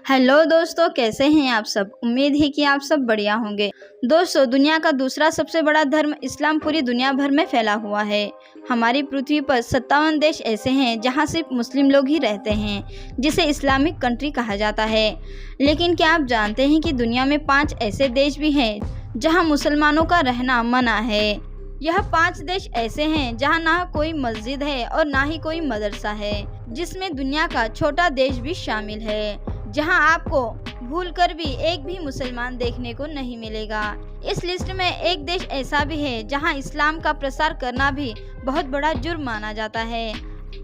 Hello दोस्तों, कैसे हैं आप सब। उम्मीद है कि आप सब बढ़िया होंगे। दोस्तों, दुनिया का दूसरा सबसे बड़ा धर्म इस्लाम पूरी दुनिया भर में फैला हुआ है। हमारी पृथ्वी पर 57 देश ऐसे हैं जहां सिर्फ मुस्लिम लोग ही रहते हैं, जिसे इस्लामिक कंट्री कहा जाता है। लेकिन क्या आप जानते हैं कि दुनिया में 5 ऐसे देश भी हैं जहां मुसलमानों का रहना मना है। यह 5 देश ऐसे हैं जहां ना कोई मस्जिद है और ना ही कोई मदरसा है, जिसमें दुनिया का छोटा देश भी शामिल है, जहां आपको भूलकर भी एक भी मुसलमान देखने को नहीं मिलेगा। इस लिस्ट में एक देश ऐसा भी है जहां इस्लाम का प्रसार करना भी बहुत बड़ा जुर्म माना जाता है।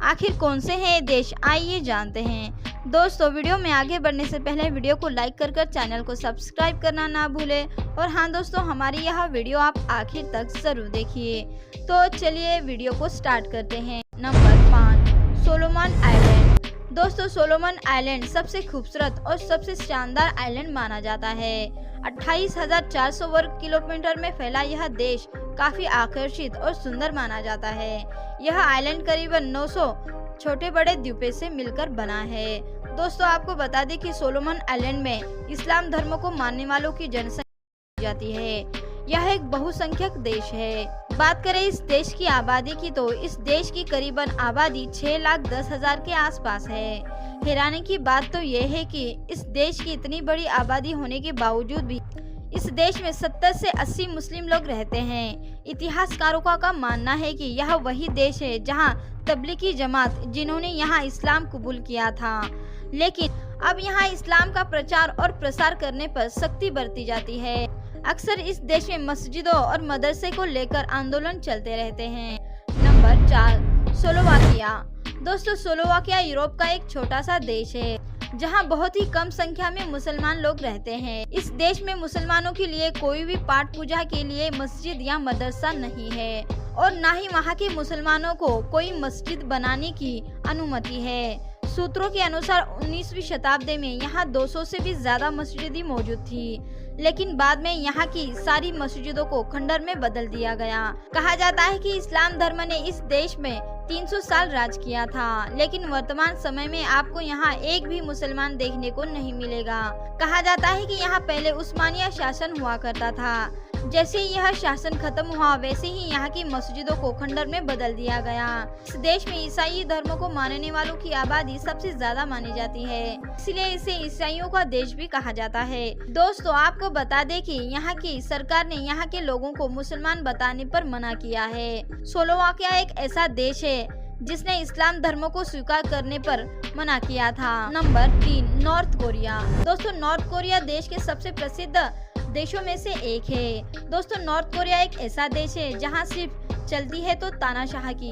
आखिर कौन से हैं ये देश, आइए जानते हैं। दोस्तों, वीडियो में आगे बढ़ने से पहले वीडियो को लाइक कर चैनल को सब्सक्राइब करना ना भूलें। और हाँ दोस्तों, हमारी यह वीडियो आप आखिर तक जरूर देखिए। तो चलिए वीडियो को स्टार्ट करते हैं। Number 5, Solomon island. दोस्तों, सोलोमन आइलैंड सबसे खूबसूरत और सबसे शानदार आइलैंड माना जाता है। 28,400 वर्ग किलोमीटर में फैला यह देश काफी आकर्षित और सुंदर माना जाता है। यह आइलैंड करीबन 900 छोटे बड़े द्वीपों से मिलकर बना है। दोस्तों, आपको बता दें कि सोलोमन आइलैंड में इस्लाम धर्म को मानने वालों की जनसंख्या जाती है। यह एक बहुसंख्यक देश है। बात करें इस देश की आबादी की, तो इस देश की करीबन आबादी 6,10,000 के आसपास है। हैरानी की बात तो यह है कि इस देश की इतनी बड़ी आबादी होने के बावजूद भी इस देश में 70 से 80 मुस्लिम लोग रहते हैं। इतिहासकारों का मानना है कि यह वही देश है जहां तबलीगी जमात जिन्होंने यहां इस्लाम कबूल किया था, लेकिन अब यहां इस्लाम का प्रचार और प्रसार करने पर सख्ती बरती जाती है। अक्सर इस देश में मस्जिदों और मदरसे को लेकर आंदोलन चलते रहते हैं। Number 4, Slovakia. दोस्तों, स्लोवाकिया यूरोप का एक छोटा सा देश है जहां बहुत ही कम संख्या में मुसलमान लोग रहते हैं। इस देश में मुसलमानों के लिए कोई भी पाठ पूजा के लिए मस्जिद या मदरसा नहीं है और न ही वहां के मुसलमानों को कोई मस्जिद बनाने की अनुमति है। सूत्रों के अनुसार 19वीं शताब्दी में यहाँ 200 से भी ज्यादा मस्जिदें मौजूद थी, लेकिन बाद में यहाँ की सारी मस्जिदों को खंडर में बदल दिया गया। कहा जाता है कि इस्लाम धर्म ने इस देश में 300 साल राज किया था, लेकिन वर्तमान समय में आपको यहाँ एक भी मुसलमान देखने को नहीं मिलेगा। कहा जाता है कि यहाँ पहले उस्मानिया शासन हुआ करता था। जैसे ही यह शासन खत्म हुआ, वैसे ही यहाँ की मस्जिदों को खंडर में बदल दिया गया। इस देश में ईसाई धर्म को मानने वालों की आबादी सबसे ज्यादा मानी जाती है, इसलिए इसे ईसाइयों का देश भी कहा जाता है। दोस्तों, आपको बता दें कि यहाँ की सरकार ने यहाँ के लोगों को मुसलमान बताने पर मना किया है। स्लोवाकिया एक ऐसा देश है जिसने इस्लाम धर्म को स्वीकार करने पर मना किया था। Number 3, north Korea. दोस्तों, नॉर्थ कोरिया देश के सबसे प्रसिद्ध देशों में से एक है। दोस्तों, नॉर्थ कोरिया एक ऐसा देश है जहां सिर्फ चलती है तो तानाशाह की,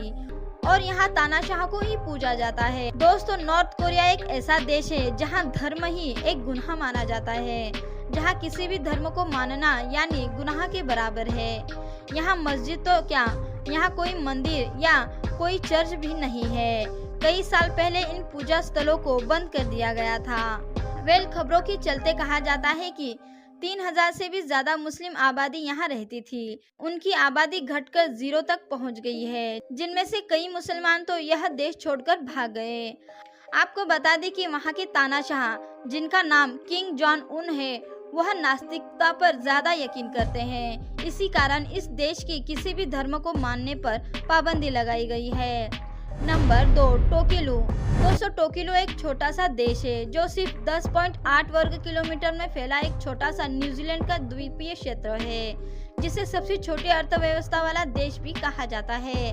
और यहाँ तानाशाह को ही पूजा जाता है। दोस्तों, नॉर्थ कोरिया एक ऐसा देश है जहां धर्म ही एक गुनाह माना जाता है, जहां किसी भी धर्म को मानना यानी गुनाह के बराबर है। यहाँ मस्जिद तो क्या, यहाँ कोई मंदिर या कोई चर्च भी नहीं है। कई साल पहले इन पूजा स्थलों को बंद कर दिया गया था। खबरों के चलते कहा जाता है कि 3,000 से भी ज्यादा मुस्लिम आबादी यहाँ रहती थी। उनकी आबादी घटकर 0 तक पहुँच गई है, जिनमें से कई मुसलमान तो यह देश छोड़कर भाग गए। आपको बता दें कि वहाँ के तानाशाह, जिनका नाम किंग जॉन उन है, वह नास्तिकता पर ज्यादा यकीन करते हैं। इसी कारण इस देश की किसी भी धर्म को मानने पर पाबंदी लगाई गई है। नंबर 2, टोकिलू। दोस्तों, टोकिलू एक छोटा सा देश है जो सिर्फ 10.8 वर्ग किलोमीटर में फैला एक छोटा सा न्यूजीलैंड का द्वीपीय क्षेत्र है, जिसे सबसे छोटी अर्थव्यवस्था वाला देश भी कहा जाता है।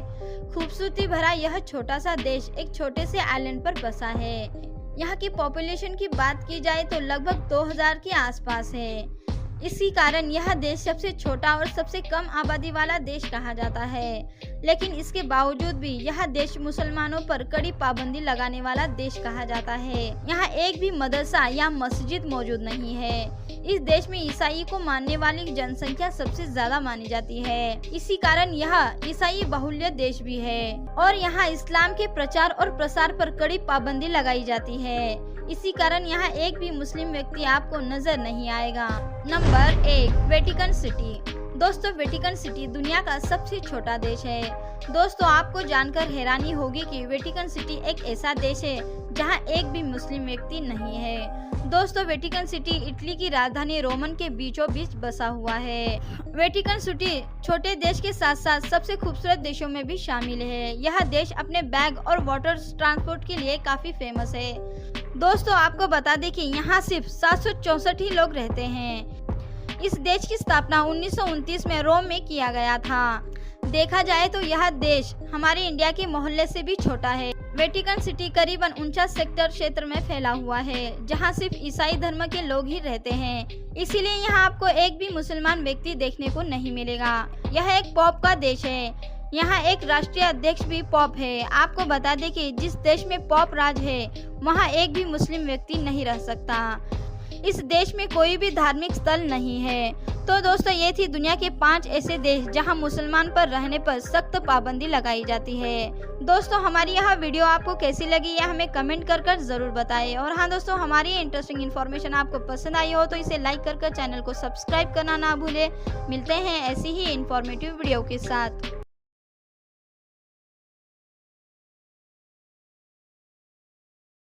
खूबसूरती भरा यह छोटा सा देश एक छोटे से आइलैंड पर बसा है। यहाँ की पॉपुलेशन की बात की जाए तो लगभग 2000 के आसपास है। इसी कारण यह देश सबसे छोटा और सबसे कम आबादी वाला देश कहा जाता है, लेकिन इसके बावजूद भी यह देश मुसलमानों पर कड़ी पाबंदी लगाने वाला देश कहा जाता है। यहाँ एक भी मदरसा या मस्जिद मौजूद नहीं है। इस देश में ईसाई को मानने वाली जनसंख्या सबसे ज्यादा मानी जाती है। इसी कारण यह ईसाई बहुल्य देश भी है और यहाँ इस्लाम के प्रचार और प्रसार पर कड़ी पाबंदी लगाई जाती है। इसी कारण यहाँ एक भी मुस्लिम व्यक्ति आपको नजर नहीं आएगा। Number 1, Vatican city. दोस्तों, वेटिकन सिटी दुनिया का सबसे छोटा देश है। दोस्तों, आपको जानकर हैरानी होगी कि वेटिकन सिटी एक ऐसा देश है जहां एक भी मुस्लिम व्यक्ति नहीं है। दोस्तों, वेटिकन सिटी इटली की राजधानी रोमन के बीचों बीच बसा हुआ है। वेटिकन सिटी छोटे देश के साथ साथ सबसे खूबसूरत देशों में भी शामिल है। यह देश अपने बैग और वाटर ट्रांसपोर्ट के लिए काफी फेमस है। दोस्तों, आपको बता दें कि यहाँ सिर्फ 764 ही लोग रहते हैं। इस देश की स्थापना 1929 में रोम में किया गया था। देखा जाए तो यह देश हमारे इंडिया के मोहल्ले से भी छोटा है। वेटिकन सिटी करीबन 49 सेक्टर क्षेत्र में फैला हुआ है, जहां सिर्फ ईसाई धर्म के लोग ही रहते हैं। इसीलिए यहां आपको एक भी मुसलमान व्यक्ति देखने को नहीं मिलेगा। यह एक पॉप का देश है। यहाँ एक राष्ट्रीय अध्यक्ष भी पॉप है। आपको बता दें कि जिस देश में पॉप राज है वहाँ एक भी मुस्लिम व्यक्ति नहीं रह सकता। इस देश में कोई भी धार्मिक स्थल नहीं है। तो दोस्तों, ये थी दुनिया के 5 ऐसे देश जहां मुसलमान पर रहने पर सख्त पाबंदी लगाई जाती है। दोस्तों, हमारी यह वीडियो आपको कैसी लगी यह हमें कमेंट कर जरूर बताएं। और हाँ दोस्तों, हमारी इंटरेस्टिंग इन्फॉर्मेशन आपको पसंद आई हो तो इसे लाइक कर चैनल को सब्सक्राइब करना ना भूलें। मिलते हैं ऐसी ही इंफॉर्मेटिव वीडियो के साथ।